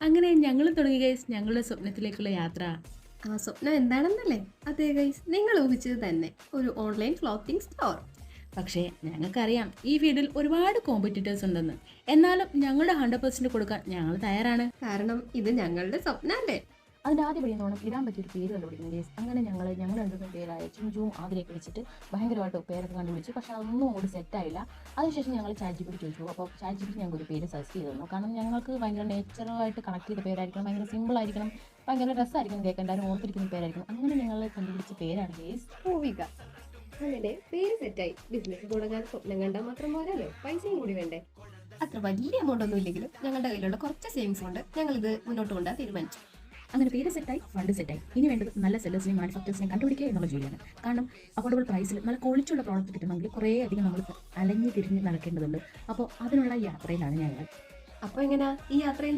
അങ്ങനെ ഞങ്ങൾ തുടങ്ങി ഗൈസ് ഞങ്ങളുടെ സ്വപ്നത്തിലേക്കുള്ള യാത്ര. ആ സ്വപ്നം എന്താണെന്നല്ലേ? അതെ ഗൈസ്, നിങ്ങൾ ഊഹിച്ചത് തന്നെ, ഒരു ഓൺലൈൻ ക്ലോത്തിങ് സ്റ്റോർ. പക്ഷേ ഞങ്ങൾക്കറിയാം ഈ ഫീൽഡിൽ ഒരുപാട് കോമ്പറ്റീറ്റേഴ്സ് ഉണ്ടെന്ന്. എന്നാലും ഞങ്ങളുടെ 100% കൊടുക്കാൻ ഞങ്ങൾ തയ്യാറാണ്. കാരണം ഇത് ഞങ്ങളുടെ സ്വപ്നമല്ലേ? അതിൻ്റെ ആദ്യ പയ്യനോണം ഇടാൻ പറ്റിയൊരു പേര് കണ്ടുപിടിക്കുന്നു ഗൈസ്. അങ്ങനെ ഞങ്ങൾ രണ്ടുപേരും പേരായ ചുഞ്ചുവും ആതിരയൊക്കെ വെച്ചിട്ട് ഭയങ്കരമായിട്ട് പേരൊക്കെ കണ്ടുപിടിച്ചു. പക്ഷേ അതൊന്നും അങ്ങോട്ട് സെറ്റായില്ല. അതിനുശേഷം ഞങ്ങൾ ചാറ്റ് ജിപിടി ചോദിച്ചു. അപ്പോൾ ചാറ്റ് ജിപിടി ഞങ്ങൾക്ക് ഒരു പേര് സജസ്റ്റ് ചെയ്ത് തന്നു. കാരണം ഞങ്ങൾക്ക് ഭയങ്കര നേച്ചറുമായിട്ട് കണക്ട് ചെയ്ത പേരായിരിക്കണം, ഭയങ്കര സിമ്പിൾ ആയിരിക്കണം, ഭയങ്കര രസമായിരിക്കണം, കേൾക്കാൻ എല്ലാവരും ഓർത്തിരിക്കുന്ന പേരായിരിക്കണം. അങ്ങനെ ഞങ്ങൾ കണ്ടുപിടിച്ച പേരാണ് ഗൈസ് ഭൂവിക. അങ്ങനെ പേര് സെറ്റായി. ബിസിനസ് തുടങ്ങാൻ സ്വപ്നം കണ്ടാൽ മാത്രം പോരല്ലോ, പൈസയും കൂടി വേണ്ടേ? അത്ര വലിയ എമൗണ്ട് ഒന്നും ഇല്ലെങ്കിലും ഞങ്ങളുടെ കയ്യിലുള്ള കുറച്ച് സേവിങ്സ് കൊണ്ട് ഞങ്ങൾ ഇത് മുന്നോട്ട് കൊണ്ടുപോകാൻ തീരുമാനിച്ചു. അങ്ങനെ പേര് സെറ്റായി, ഫണ്ട് സെറ്റായി. ഇനി വേണ്ടത് നല്ല സെല്ലേഴ്സിനെയും മാനുഫാക്ചേഴ്സിനെയും കണ്ടുപിടിക്കുക എന്നുള്ള ജോലിയാണ്. കാരണം അഫോർഡബിൾ പ്രൈസിൽ നല്ല ക്വാളിറ്റിയുള്ള പ്രോഡക്റ്റ് കിട്ടണമെങ്കിൽ കുറേ അധികം നമ്മൾ അലഞ്ഞു തിരിഞ്ഞ് നടക്കേണ്ടതുണ്ട്. അപ്പോൾ അതിനുള്ള യാത്രയിലാണ് ഞങ്ങൾ. അപ്പോൾ എങ്ങനെയാ ഈ യാത്രയിൽ